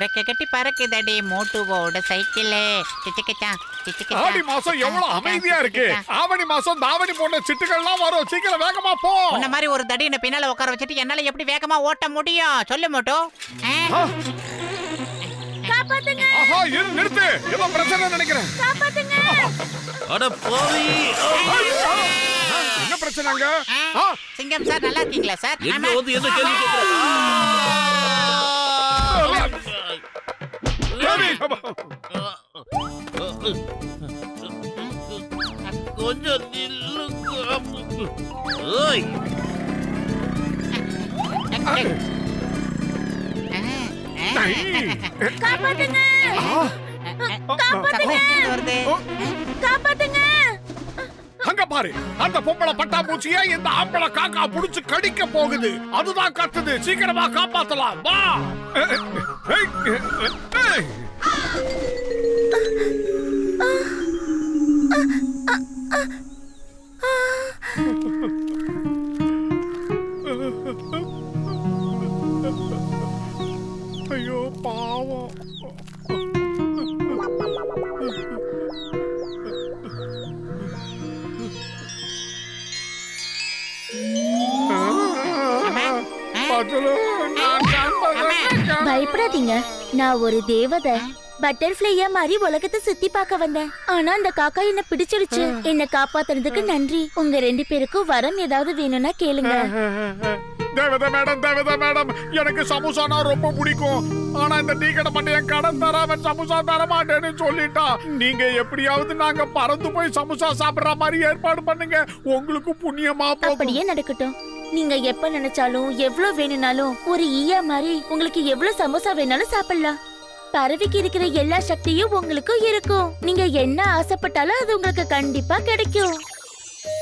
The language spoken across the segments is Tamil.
ரெக்க கட்டி பறக்குதடி மோட்டுவோட சைக்கிளே. ஆடி மாசம் எவ்வளவு அமைதியா இருக்கு. ஆவணி மாசம் தாவணி போட்ட சிட்டுகள்லாம் வரும். சீக்கிரம் வேகமா போ. உன்ன மாதிரி ஒரு தடின பின்னால உட்கார வச்சுட்டு என்னால எப்படி வேகமா ஓட்ட முடியும் சொல்லு மோட்டோ. காப்பாத்துங்க. ஆஹா இரு நிறுத்து. ஏதோ பிரச்சனை நினைக்கிறேன். காப்பாத்துங்க. அட போய் என்ன பிரச்சனைங்க? சிங்கம் சார் நல்லா இருக்கீங்களா சார்? எங்க வந்து என்ன கேள்வி கேக்குற? கொஞ்சம் நில்லுங்க. ஓய் காப்பாத்துங்க. காப்பாத்துங்க. காப்பாத்துங்க. அங்க பாரு, அந்த பொம்பளை பட்டாம்பூச்சியை இந்த ஆம்பளை காக்கா புடிச்சு கடிக்க போகுது. அதுதான் கத்துது. சீக்கிரமா காப்பாத்தலாம் வா. ஐயோ பாவம். பயப்படாதீங்க, நான் ஒரு தேவதை. பட்டர்ஃப்ளையா மாதிரி உலகத்தை சுத்தி பார்க்க வந்தேன். ஆனா அந்த காக்கா என்ன பிடிச்சிருச்சு. என்ன காப்பாத்துறதுக்கு நன்றி. உங்க 2 பேருக்கும் வரம் ஏதாவது வேணும்னா கேளுங்க. தேவதை மேடம், தேவதை மேடம், எனக்கு சமோசானா ரொம்ப பிடிக்கும். ஆனா இந்த டீ கடை மட்டும் என் கடன் தராம சமோசா தர மாட்டேன்னு சொல்லிட்டா. நீங்க எப்படியாவது நாங்க பறந்து போய் சமோசா சாப்பிடுற மாதிரி ஏற்பாடு பண்ணுங்க. உங்களுக்கு புண்ணியமா போகும். அப்படியே நடக்கட்டும். நீங்க எப்ப நினைச்சாலும் எவ்வளவு வேணும்னாலும் ஒரு ஈயா மாதிரி உங்களுக்கு எவ்வளவு சமோசா வேணாலும் சாப்பிடலாம். பறவைக்கு இருக்கிற எல்லா சக்தியும் உங்களுக்கு இருக்கும். நீங்க என்ன ஆசைப்பட்டாலும் அது உங்களுக்கு கண்டிப்பா கிடைக்கும்.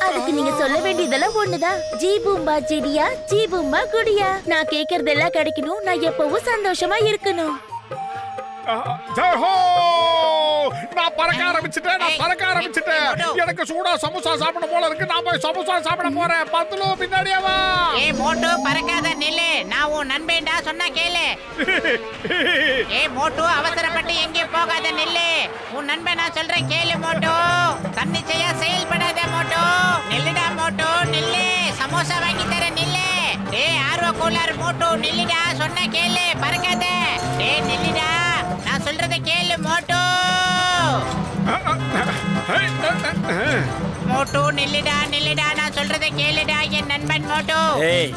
அதுக்கு நீங்க சொல்ல வேண்டியதெல்லாம் ஒண்ணுதான். ஜீ பூம்பா ஜெடியா, ஜீ பூம்பா குடியா. நான் கேக்குறதெல்லாம் கிடைக்கணும். நான் எப்பவும் சந்தோஷமா இருக்கணும். ஜெய் ஹோ! நான் பறக்க ஆரம்பிச்சிட்டேன். நான் பறக்க ஆரம்பிச்சிட்டேன். எனக்கு சூடா சமோசா சாப்பிட போல இருக்கு. நான் போய் சமோசா சாப்பிட போறேன். பத்துலோ பின்னாடியே வா. ஏய் மோட்டு பறக்காத நில்லு. நான் உன் நண்பேண்டா சொன்னா கேளு. ஏய் மோட்டு அவசரப்பட்டு எங்கேயும் போகாத நில்லு. உன் நண்பன் நான் சொல்றேன் கேளு மோட்டு. தன்னிச்சையா செயல்படாத மோட்டு. நில்லுடா மோட்டு நில்லு. சமோசா வாங்கி தர நில்லு. ஏய் ஆர்வ கோளாறு மோட்டு நில்லுடா சொன்னா கேளு. பறக்காத. ஏய் நில்லுடா. நான் சொல்றத கேளு மோட்டு. மோட்டு நில்லுடா நில்லுடா. நான் சொல்றத கேளுடா என் நண்பன் மோட்டு. ஏய்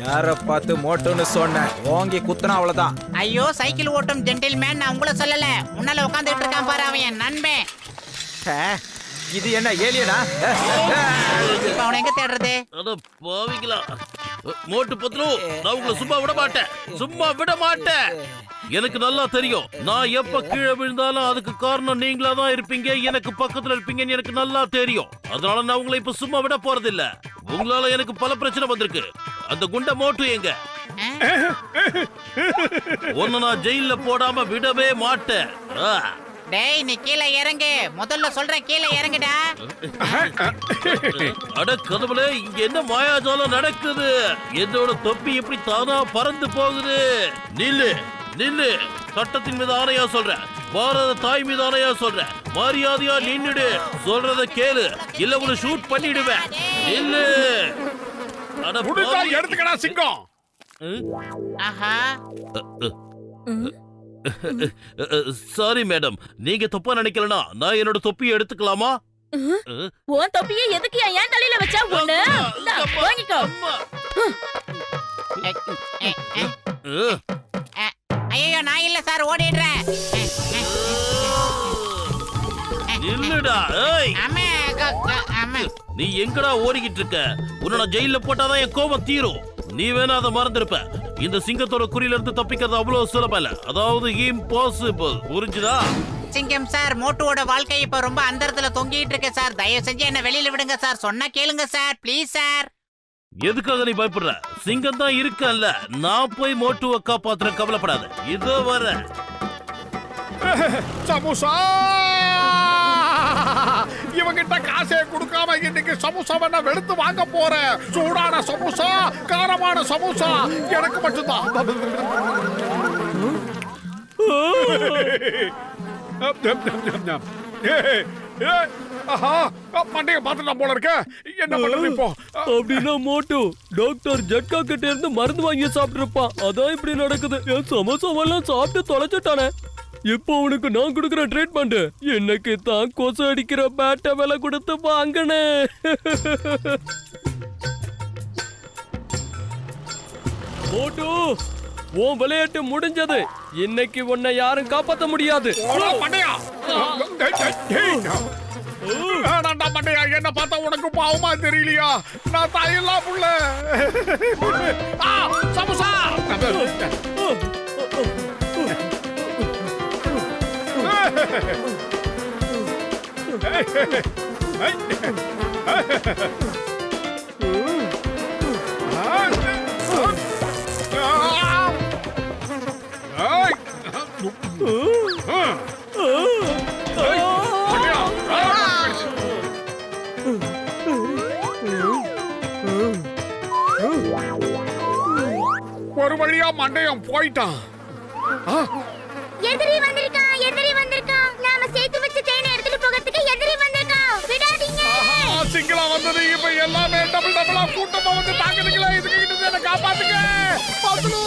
யார பார்த்து மோட்டோன்னு சொன்ன ஓங்கி குத்துனா அவ்வளவுதான். ஐயோ சைக்கிள் ஓட்டும் ஜென்டில்மேன் நான் உங்களை சொல்லல. முன்னால உட்காந்துட்டு இருக்கான் பாரு அவன் என் நண்பன். இது என்ன ஏலியனா? இப்ப அவனை எங்க தேடுறது? அட பாவிங்களா. மோட்டு பத்ரு, நான் உங்களை சும்மா விட மாட்டேன். சும்மா விட மாட்டேன். எனக்கு நல்லா தெரியும். நான் எப்ப கீழே விழுந்தாலும் அதுக்கு காரணம் நீங்களா தான் இருப்பீங்க. எனக்கு பக்கத்துல இருப்பீங்கன்னு எனக்கு நல்லா தெரியும். அதனால நான் உங்களை இப்ப சும்மா விட போறது இல்ல. உங்களால எனக்கு பல பிரச்சனை வந்திருக்கு. அந்த குண்ட மோட்டு எங்க? ஒன்னு நான் ஜெயில போடாம விடவே மாட்டேன். டேய் நீ கீழே இறங்கு. முதல்ல சொல்றேன் கீழே இறங்குடா. அட கடவுளே, இங்க என்ன மாயாஜாலம் நடக்குது? என்னோட தொப்பி எப்படி தானா பறந்து போகுது? நில்லு நில்லு. சட்டத்தின் மீது ஆணையா சொல்றேன். பாரத தாய் மீது ஆணையா சொல்றேன். மரியாதையா நின்னுடு. சொல்றத கேளு, இல்ல உன்னை ஷூட் பண்ணிடுவேன். நில்லு. அட பாவி. எடுத்துக்கடா சிங்கம். ஆஹா. சாரி மேடம், நீங்க தப்பா நினைக்கலனா நான் என்னோட தொப்பியை எடுத்துக்கலாமா? உன் தொப்பியை எதுக்கு என் தலையில வச்சா? ஒண்ணு வாங்கிக்கோ. ஐயோ நான் இல்ல சார் ஓடிடுறேன். இல்லடா. ஏய் அம்மா அம்மா நீ எங்கடா ஓடிக்கிட்டு இருக்க? உன்னை நான் ஜெயில போட்டாதான் என் கோபம் தீரும். நீ வேணா அதை மறந்துருப்ப. இந்த சிங்கத்தோட குறியில இருந்து தப்பிக்கிறது அவ்வளவு சுலபம் இல்ல. அதாவது இம்பாசிபிள். புரிஞ்சுதா? சிங்கம் சார், மோட்டுவோட வாழ்க்கை இப்ப ரொம்ப அந்தரத்துல தொங்கிட்டு இருக்கு சார். தயவு செஞ்சு என்ன வெளியில விடுங்க சார். சொன்னா கேளுங்க சார், ப்ளீஸ் சார். எதுக்காக நீ பயப்படுற? சிங்கம் தான் இருக்கல்ல. நான் போய் மோட்டுவை காப்பாத்துறேன், கவலைப்படாத. இதோ வர. சமோசா இவங்கிட்ட காசே கொடுக்காம இன்னைக்கு சமோசாவை நான் வெளுத்து வாங்க போறேன். சூடான சமோசா, காரமான சமோசா எனக்கு மட்டும்தான். மண்டைய பார்த்துட்டான் போல இருக்க. என்ன பண்றது இப்போ? அப்படின்னா மோட்டு டாக்டர் ஜட்கா கிட்ட இருந்து மருந்து வாங்கி சாப்பிட்டுருப்பான். அதான் இப்படி நடக்குது. என் சமோசாவெல்லாம் சாப்பிட்டு தொலைச்சிட்டானே. இப்போ உனக்கு நான் கொடுக்குற ட்ரீட்மெண்ட் எனக்கு தான் கொசு அடிக்கிற பேட்டை விலை கொடுத்து வாங்கினே. மோட்டு உன் விளையாட்டு முடிஞ்சது. இன்னைக்கு உன்னை யாரும் காப்பாத்த முடியாது. மண்டையா வேணாண்டா மண்டையா, என்ன பார்த்தா உனக்கு பாவமா தெரியலையா? நான் தாயில்லா புள்ள. சமோசா ஒரு வழியா மண்டையம் போயிட்டான். எதிரி வந்திருக்கான், எதிரி வந்திருக்கான். நாம சேர்த்து வச்ச செயினை எடுத்துட்டு போகிறதுக்கு எதிரி வந்திருக்கான். விடாதீங்க. சிங்கிளா வந்தது இப்ப எல்லாமே டபுள் டபுளா கூட்டமா வந்து தாக்குதுங்களா. இதுக்கு கிட்ட என்ன காப்பாத்துங்க. பத்லு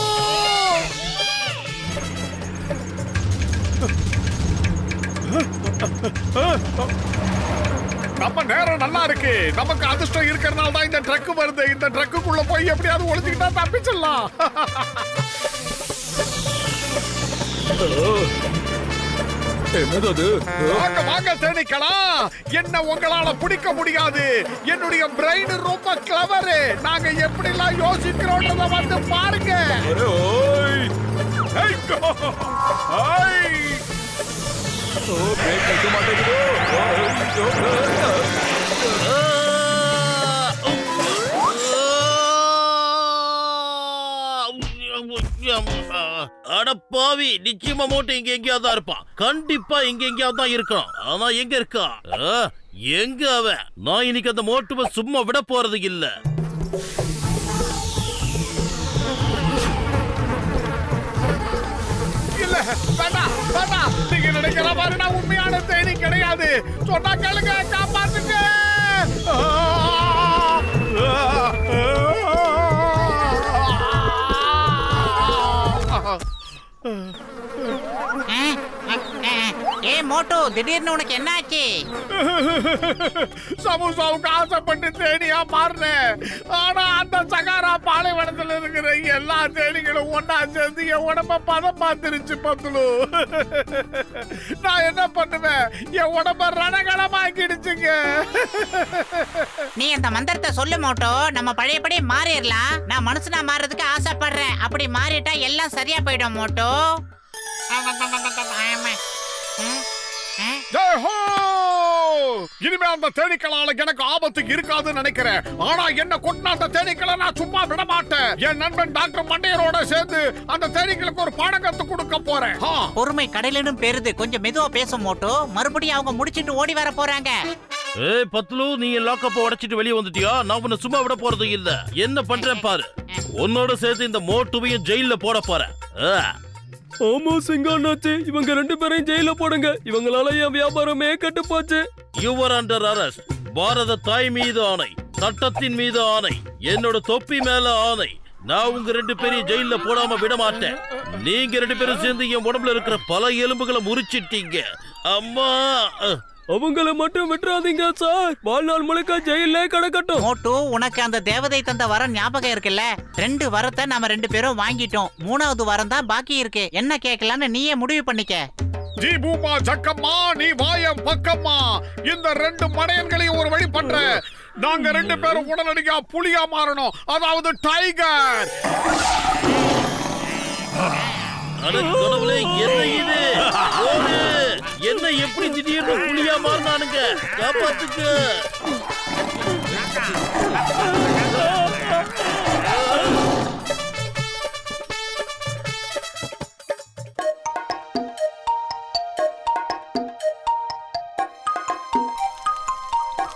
நம்ம நேரம் நல்லா இருக்கு. நமக்கு அதிர்ஷ்டம் இருக்கிறதுனால தான் இந்த ட்ரக் வருது. இந்த ட்ரக்குக்குள்ள போய் எப்படியாவது ஒளிஞ்சுக்கிட்டா தப்பிச்சிடலாம். என்னது? வாங்க வாங்க தேனீக்களா, என்ன உங்களால பிடிக்க முடியாது. என்னுடைய பிரெயின் ரொம்ப கிளவர். நாங்க எப்படி எல்லாம் யோசிக்கிறோம்ன்றத வந்து பாருங்க. அடப்பாவி, நிச்சயமா மோட்டு இங்க எங்கேயாவது தான் இருப்பான். கண்டிப்பா இங்க எங்கேயாவது தான் இருக்கான். ஆனா எங்க இருக்கா? எங்க அவன்? நான் இன்னைக்கு அந்த மோட்டுவை சும்மா விட போறது இல்ல. இல்ல வேண்டாம் வேண்டாம். நீங்க நினைக்கிற மாதிரி நான் உண்மையான தேனி கிடையாது. சொன்னா கேளுங்க, காப்பாத்துங்க. ஏ மோட்டு, திடீர்னு உனக்கு என்னாச்சு? சமோசாவுக்கு ஆசைப்பட்டு தேனியா மாறினேன். ஆனா அந்த சகாரா பாலைவனத்துல இருக்கிற எல்லா தேனிகளும் ஒன்னா சேர்ந்து என் உடம்ப பதம் பார்த்துருச்சு பத்துலு. நான் என்ன பண்ணுவேன்? என் உடம்ப ரணகலமாக்கிடுச்சுங்க. நீ அந்த மந்திரத்தை சொல்லு மோட்டு, நம்ம பழையபடி மாறிடலாம். நான் மனுஷனா மாறதுக்கு ஆசைப்படுறேன். அப்படி மாறிட்டா எல்லாம் சரியா போயிடும் மோட்டு. இனிமே அந்த தேனீக்களால எனக்கு ஆபத்து இருக்காதுன்னு நினைக்கிறேன். ஆனா என்ன கொட்டின அந்த தேனீக்களை நான் சும்மா விட மாட்டேன். என் நண்பன் டாக்டர் மண்டையரோட சேர்ந்து அந்த தேனீக்களுக்கு ஒரு பாடம் கத்து கொடுக்க போறேன். பொறுமை கடலிலும் பெருது. கொஞ்சம் மெதுவா பேசும் மோட்டு. மறுபடியும் அவங்க முடிச்சிட்டு ஓடி வர போறாங்க. ஏய் பத்லு, நீ லாக்கப்ப உடைச்சிட்டு வெளியே வந்துட்டியா? நான் உன்னை சும்மா விட போறது இல்ல. என்ன பண்றேன் பாரு. உன்னோட சேர்த்து இந்த மோட்டுவையும் ஜெயில போட போறேன். ஆமா சிங்கானாச்சு, இவங்க 2 பேரையும் ஜெயில போடுங்க. இவங்களால என் வியாபாரமே கெட்டு போச்சு. Your under arrest. பாரத தாய் மீது ஆணை, சட்டத்தின் மீது ஆணை, என்னோட தொப்பி மேல ஆணை. நான் உங்க 2 பேரையும் ஜெயில போடாம விட மாட்டேன். நீங்க 2 பேரும் சேர்ந்து என் உடம்புல இருக்கிற பல எலும்புகளை முறிச்சிட்டீங்க. அம்மா, அவங்கள மட்டும் விட்டுறாதீங்க சார். வாழ்நாள் முழுக்க ஜெயிலே கிடக்கட்டும். மோட்டு, உனக்கு அந்த தேவதை தந்த வரம் ஞாபகம் இருக்குல்ல? 2 வரத்தை நாம 2 பேரும் வாங்கிட்டோம். 3வது வரம் தான் பாக்கி இருக்கு. என்ன கேட்கலான்னு நீயே முடிவு பண்ணிக்க. ஜி பூமா ஜக்கம்மா, நீ வாயம் பக்கம்மா. இந்த 2 மடையன்களையும் ஒரு வழி பண்ற. நாங்க 2 பேரும் உடனடியா புலியா மாறணும். அதாவது டைகர். கடவுளே, என்ன இது? என்ன எப்படி திடீர்னு புலியா மாறினானுங்க? காப்பாத்துக்க.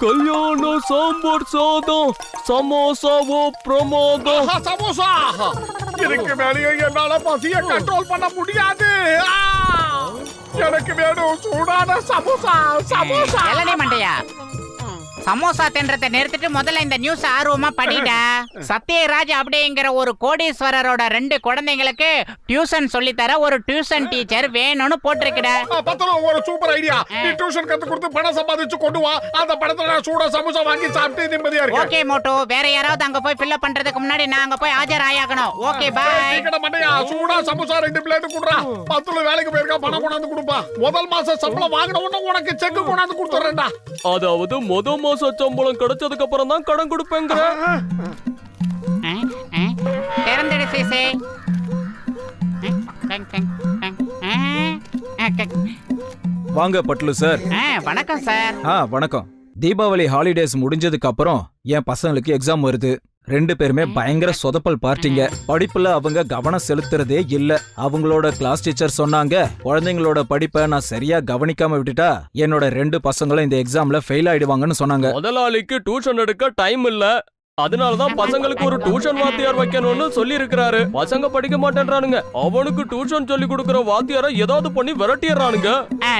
கல்யாண சாம்பார் சாதம், சமோசாவோ பிரமாதம். சமோசா இதுக்கு மேலேயே என்னால பசிய கண்ட்ரோல் பண்ண முடியாது. எனக்கு வேணும் சூடான சமோசா சமோசா. இளநீ மண்டையா, சமோசா தின்றதை நிறுத்திட்டு முதல்ல இந்த நியூஸ் ஆர்வமா படிடா. சத்யராஜ் அப்படிங்கிற ஒரு கோடீஸ்வரரோட 2 குழந்தைங்களுக்கு டியூஷன் சொல்லி தர ஒரு டியூஷன் டீச்சர் வேணும்னு போட்டிருக்கடா. பத்தல ஒரு சூப்பர் ஐடியா. நீ டியூஷன் கத்து கொடுத்து பணம் சம்பாதிச்சு கொண்டு வா. அந்த பணத்துல நான் சூடா சமோசா வாங்கி சாப்பிட்டு நிம்மதியா இருக்கேன். ஓகே மோட்டோ, வேற யாராவது அங்க போய் ஃபில் அப் பண்றதுக்கு முன்னாடி நான் அங்க போய் ஆஜர் ஆயாகணும். Okay bye. டிக்கெட் மண்டையா, சூடா சமோசா 2 பிளேட் குடுறா. பத்தல வேலைக்கு போயிருக்கா, பணம் கொண்டாந்து கொடுப்பா. முதல் மாசம் சம்பளம் வாங்கின உடனே உனக்கு செக் கொண்டாந்து கொடுத்துறேன்டா. அதாவது மாச சம்பளம் கிடைச்சதுக்கு அப்புறம் தான் கடன் கொடுப்பேங்கிற. திறந்துடு சீசே. வாங்க பட்லு சார். வணக்கம் சார். வணக்கம். தீபாவளி ஹாலிடேஸ் முடிஞ்சதுக்கு அப்புறம் என் பசங்களுக்கு எக்ஸாம் வருது. 2 பேருமே பயங்கர சொதப்பல் பார்ட்டிங்க. படிப்புல அவங்க கவனம் செலுத்துறதே இல்ல. அவங்களோட கிளாஸ் டீச்சர் சொன்னாங்க, குழந்தைங்களோட படிப்பை நான் சரியா கவனிக்காம விட்டுட்டா என்னோட 2 பசங்களும் இந்த எக்ஸாம்ல ஃபெயில் ஆயிடுவாங்கன்னு சொன்னாங்க. முதலாளிக்கு டியூஷன் எடுக்க டைம் இல்ல, அதனாலதான் பசங்களுக்கு ஒரு டியூஷன் வாத்தியார் வைக்கணும்னு சொல்லி இருக்கிறாரு. பசங்க படிக்க மாட்டேன்றானுங்க. அவனுக்கு டியூஷன் சொல்லி கொடுக்கிற வாத்தியார ஏதாவது பண்ணி விரட்டிடுறானுங்க.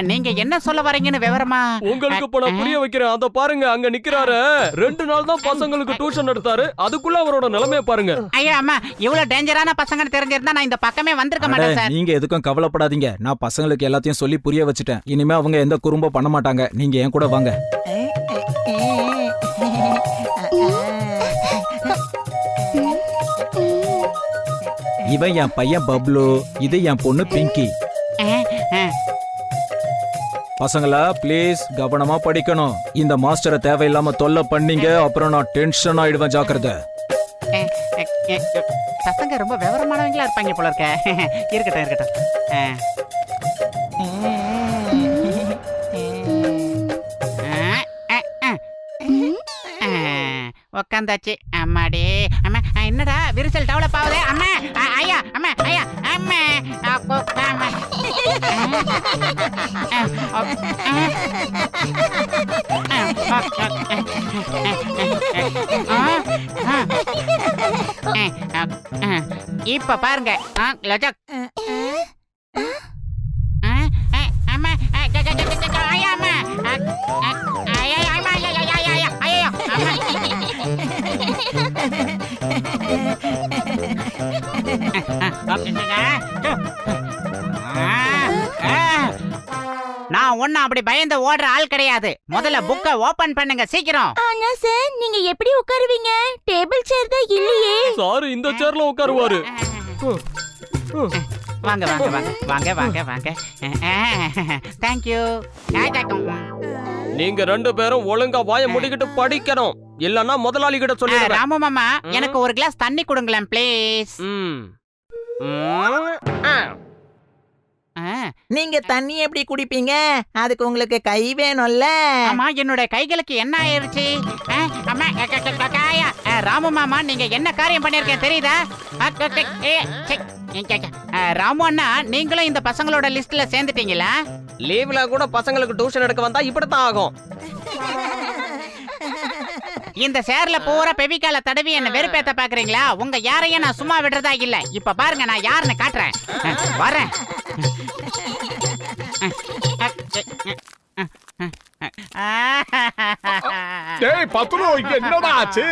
நீங்க என்ன சொல்ல வரீங்கன்னு விவரமா உங்களுக்கு இப்ப நான் புரிய வைக்கிறேன். அத பாருங்க, அங்க நிக்கிறாரு. 2 நாள் தான் பசங்களுக்கு டியூஷன் எடுத்தாரு, அதுக்குள்ள அவரோட நிலைமைய பாருங்க. ஐயா அம்மா, இவ்வளவு டேஞ்சரான பசங்கன்னு தெரிஞ்சிருந்தா நான் இந்த பக்கமே வந்திருக்க மாட்டேன் சார். நீங்க எதுக்கும் கவலைப்படாதீங்க. நான் பசங்களுக்கு எல்லாத்தையும் சொல்லி புரிய வச்சுட்டேன். இனிமே அவங்க எந்த குறும்பும் பண்ண மாட்டாங்க. நீங்க என் கூட வாங்க. இவன் என் பையன் பப்ளு, இது என் பொண்ணு பிங்கி. பசங்களா ப்ளீஸ் கவனமா படிக்கணும். இந்த மாஸ்டரை தேவையில்லாம தொல்லை பண்ணீங்க, அப்புறம் நான் டென்ஷன் ஆயிடுவேன். ஜாக்கிரதை. பசங்க ரொம்ப விவரமானவங்களா இருப்பாங்க போல இருக்க. இருக்கட்டும் இருக்கட்டும். உக்காந்தாச்சு. அம்மாடி அம்மா, என்னடா விரிசல் டெவலப் ஆகுது? அம்மா ஐயா, அம்மா ஐயா, அம்மா இப்ப பாருங்க. லஜக் அம்மா ஐயா, அம்மா நான் ஒன்னும் அப்படி பயந்து ஓடுற ஆள் கிடையாது. முதல்ல புக்க ஓபன் பண்ணுங்க சீக்கிரம். ஆனா சார், நீங்க எப்படி உட்காருவீங்க? டேபிள் சேர் தான் இல்லையே. சார் இந்த சேர்ல உட்காருவாரு. வாங்க வாங்க வாங்க வாங்க வாங்க வாங்க. தேங்க்யூ. நீங்க 2 பேரும் ஒழுங்கா வாயை முடிக்கிட்டு படிக்கணும், இல்லன்னா முதலாளி கிட்ட சொல்லிடுறேன். ராமு மாமா, எனக்கு ஒரு கிளாஸ் தண்ணி கொடுங்களேன் ப்ளீஸ். நீங்க தண்ணி எப்படி குடிப்பீங்க? அதுக்கு உங்களுக்கு கை வேணும்ல. அம்மா, என்னோட கைகளுக்கு என்ன ஆயிருச்சு? அம்மா ராமு மாமா, நீங்க என்ன காரியம் பண்ணிருக்கேன் தெரியுதா? ராமு அண்ணா, நீங்களும் இந்த பசங்களோட லிஸ்ட்ல சேர்ந்துட்டீங்களா? லீவ்ல கூட பசங்களுக்கு டியூஷன் எடுக்க வந்தா இப்படித்தான் ஆகும். இந்த சேர்ல பூரா பெவிக்கால தடவி என்ன வெறுப்பேத்த பாக்குறீங்களா? உங்க யாரையும் நான் சும்மா விடுறதா இல்ல. இப்ப பாருங்க, நான் யாருன்னு காட்டுறேன். வரேன். டேய் பத்துலு, என்னடா ஆச்சு?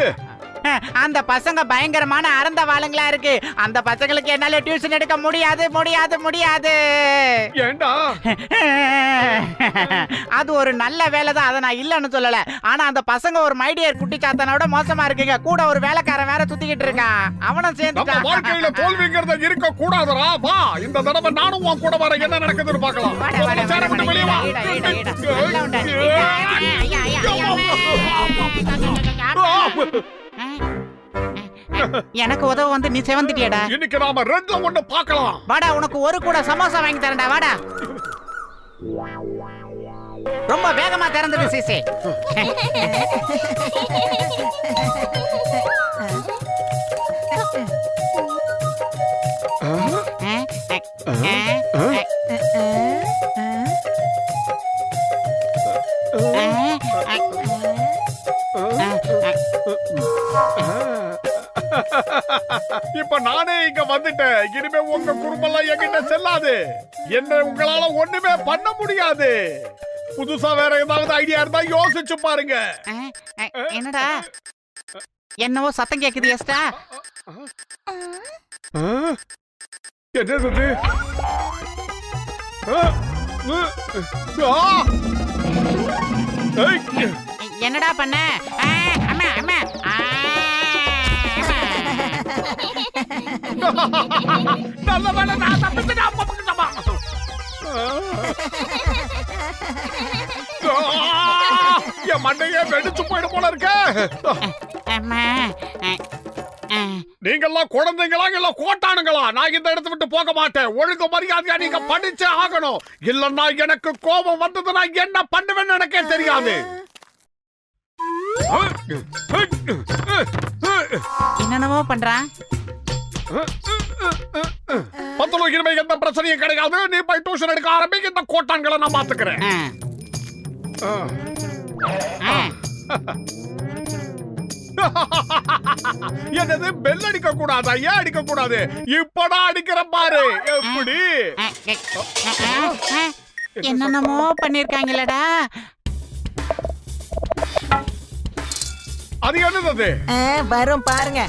அந்த பசங்க பயங்கரமான அறந்த வாளுங்களா இருக்கு. அந்த பசங்களுக்கு என்னால டியூஷன் எடுக்க முடியாது முடியாது முடியாது. ஏண்டா? அது ஒரு நல்ல வேலை தான், அதை நான் இல்லன்னு சொல்லல. ஆனா அந்த பசங்க ஒரு மைடியர் குட்டி சாத்தனோட மோசமா இருக்குங்க. கூட ஒரு வேலைக்காரன் வேற சுத்திக்கிட்டு இருக்கான். அவனும் நம்ம வாழ்க்கையில சேர்ந்து தோல்விங்கிறத இருக்க கூடாதுடா. வா, இந்த தடவை நானும் உன் கூட வர. என்ன நடக்குதுன்னு பார்க்கலாம். வெளியே வா. எனக்கு உதவ வந்து நீ செவந்துட்டியடா. இன்னைக்கு நாம 2ல 1 பார்க்கலாம். வாடா, உனக்கு ஒரு கூட சமோசா வாங்கி தரேன்டா. வாடா. ரொம்ப வேகமா திறந்துடு சிசி. இப்ப நானே இங்க வந்துட்டேன். இனிமே உங்க குடும்பம் எல்லாம் என்கிட்ட செல்லாது. என்ன உங்களால ஒண்ணுமே பண்ண முடியாது. புதுசா வேற ஏதாவது ஐடியா இருந்தா யோசிச்சு பாருங்க. என்னடா என்னவோ சத்தம் கேக்குது எஸ்டா. என்னது இது? என்னடா பண்ண? அம்மா அம்மா நல்ல வேலை நான் தப்பிச்சுட்டேன். என் மண்டையே வெடிச்சு போயிடு போல இருக்க. அம்மா நீங்கெல்லாம் குழந்தைங்களா இல்ல கோட்டானுங்களா? நான் இந்த இடத்தை விட்டு போக மாட்டேன். ஒழுங்கு மரியாதையா நீங்க படிச்சே ஆகணும். இல்லன்னா எனக்கு கோபம் வந்ததுன்னா என்ன பண்ணுவேன்னு எனக்கே தெரியாது. என்னென்னவோ பண்றான். பத்தலும் இனிமே எந்த பிரச்சனையும் கிடையாது. நீ போய் டியூஷன் எடுக்க ஆரம்பிக்க. இந்த கோட்டான்களை நான் பாத்துக்கிறேன். என்னது பெல் அடிக்க கூடாதா? ஏன் அடிக்க கூடாது? இப்படா அடிக்கிற பாரு. எப்படி என்னென்னமோ பண்ணிருக்காங்களடா. அது என்னது? வரும் பாருங்க.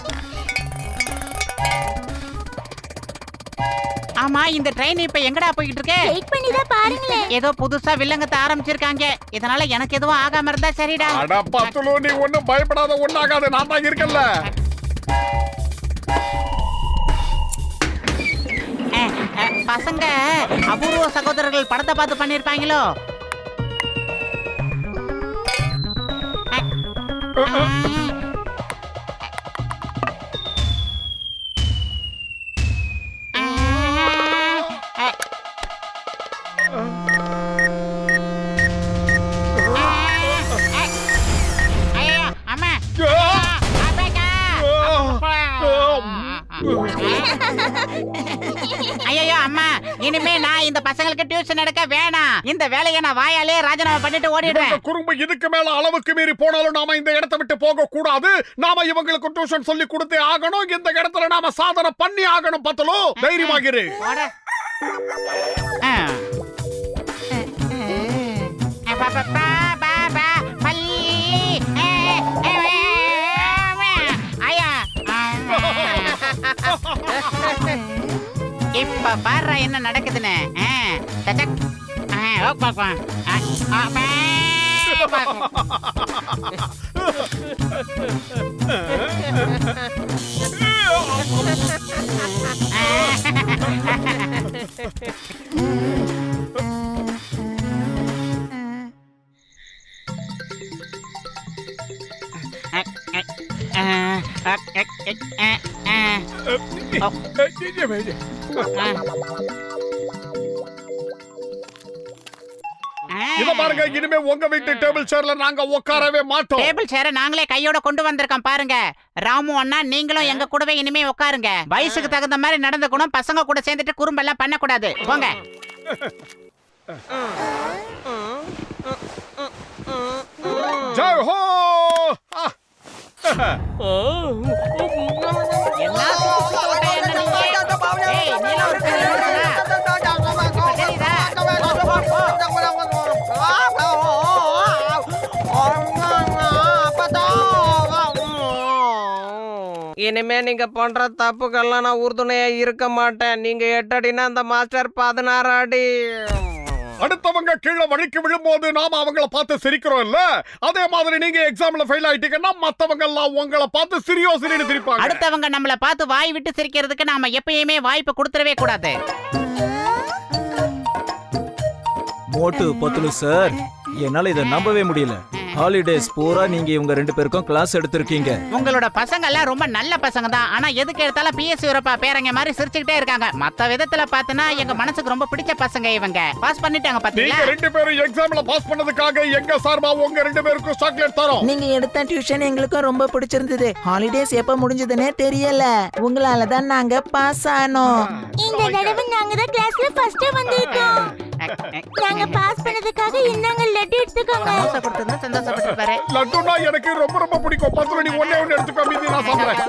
ஆமா இந்த ட்ரெயின் இப்ப எங்கடா போயிட்டு இருக்கு? வெயிட் பண்ணி தான் பாருங்களே. ஏதோ புதுசா வில்லங்கத்தை ஆரம்பிச்சிருக்காங்க. இதனால எனக்கு எதுவும் ஆகாம இருந்தா சரிடா. அட பத்துலு, நீ ஒண்ணும் பயப்படாத. ஒண்ணாகாது. நான் தான் இருக்கேன்ல. பசங்க அபூர்வ சகோதரர்கள் படத்தை பார்த்து பண்ணிருப்பாங்களோ. ஐயோ அம்மா, இனிமே நான் இந்த பசங்களுக்கு டியூஷன் எடுக்க வேணாம். இந்த வேலையை நான் வாயாலே ராஜினாமா பண்ணிட்டு ஓடிடுவேன். குறும்பு இதுக்கு மேல அளவுக்கு மீறி போனாலும் நாம இந்த இடத்தை விட்டு போக கூடாது. நாம இவங்களுக்கு டியூஷன் சொல்லி கொடுத்தே ஆகணும். இந்த இடத்துல நாம சாதனை பண்ணி ஆகணும். பத்தலோ தைரியமாகிரு. இப்ப பாரு என்ன நடக்குதுன்னு. இத பாருங்க, இனிமே உங்க வீட்டு டேபிள் சேர்ல நாங்க உட்காரவே மாட்டோம். டேபிள் சேர நாங்களே கையோட கொண்டு வந்திருக்கோம் பாருங்க. ராமு அண்ணா, நீங்களும் எங்க கூடவே இனிமே உட்காருங்க. வயசுக்கு தகுந்த மாதிரி நடந்துக்கணும். பசங்க கூட சேர்ந்துட்டு குறும்பெல்லாம் பண்ண கூடாது. போங்க. ஜெய் ஹோ. இனிமே நீங்க பண்ற தப்புக்கெல்லாம் நான் உறுதுணையா இருக்க மாட்டேன். நீங்க 8 அடினா அந்த மாஸ்டர் 16 அடி. அடுத்தவங்க கீழே வழிக்கு விழும்போது நாம அவங்கள பார்த்து சிரிக்கிறோம் இல்ல, அதே மாதிரி நீங்க எக்ஸாம்ல ஃபெயில் ஆயிட்டீங்கன்னா மத்தவங்க எல்லாம் உங்களை பார்த்து சிரின்னு சிரிப்பாங்க. அடுத்தவங்க நம்மள பார்த்து வாய் விட்டு சிரிக்கிறதுக்கு நாம எப்பயுமே வாய்ப்பு கொடுத்துடவே கூடாது. மோட்டு பத்துலு சார், என்னால இதை நம்பவே முடியல. ஹாலிடேஸ் பூரா நீங்க இவங்க 2 பேருக்கும் கிளாஸ் எடுத்திருக்கீங்க. உங்களோட பசங்க எல்லாம் ரொம்ப நல்ல பசங்க தான். ஆனா எதுக்கு எடுத்தாலும் பிஎஸ் யூரோப்பா பேரங்க மாதிரி சிரிச்சுக்கிட்டே இருக்காங்க. மத்த விதத்துல பார்த்தனா எங்க மனசுக்கு ரொம்ப பிடிச்ச பசங்க இவங்க. பாஸ் பண்ணிட்டாங்க பாத்தீங்களா? நீங்க 2 பேரும் எக்ஸாம்ல பாஸ் பண்ணதுக்காக எங்க சார்பா உங்க 2 பேருக்கும் சாக்லேட் தரோம். நீங்க எடுத்த டியூஷன் எங்களுக்கும் ரொம்ப பிடிச்சிருந்தது. ஹாலிடேஸ் எப்ப முடிஞ்சதுன்னே தெரியல. உங்களால தான் நாங்க பாஸ் ஆனோம். இந்த தடவை நாங்க தான் கிளாஸ்ல ஃபர்ஸ்ட் வந்திருக்கோம். நாங்க பாஸ் பண்ணதுக்காக இன்னாங்க லட்டு எடுத்துக்கோங்க. சந்தோஷப்பட்டு பாரு. லட்டுனா எனக்கு ரொம்ப ரொம்ப பிடிக்கும். பத்துலு, நீ ஒண்ணே ஒண்ணு எடுத்துக்கோ. மீதி நான் சாப்பிடுறேன்.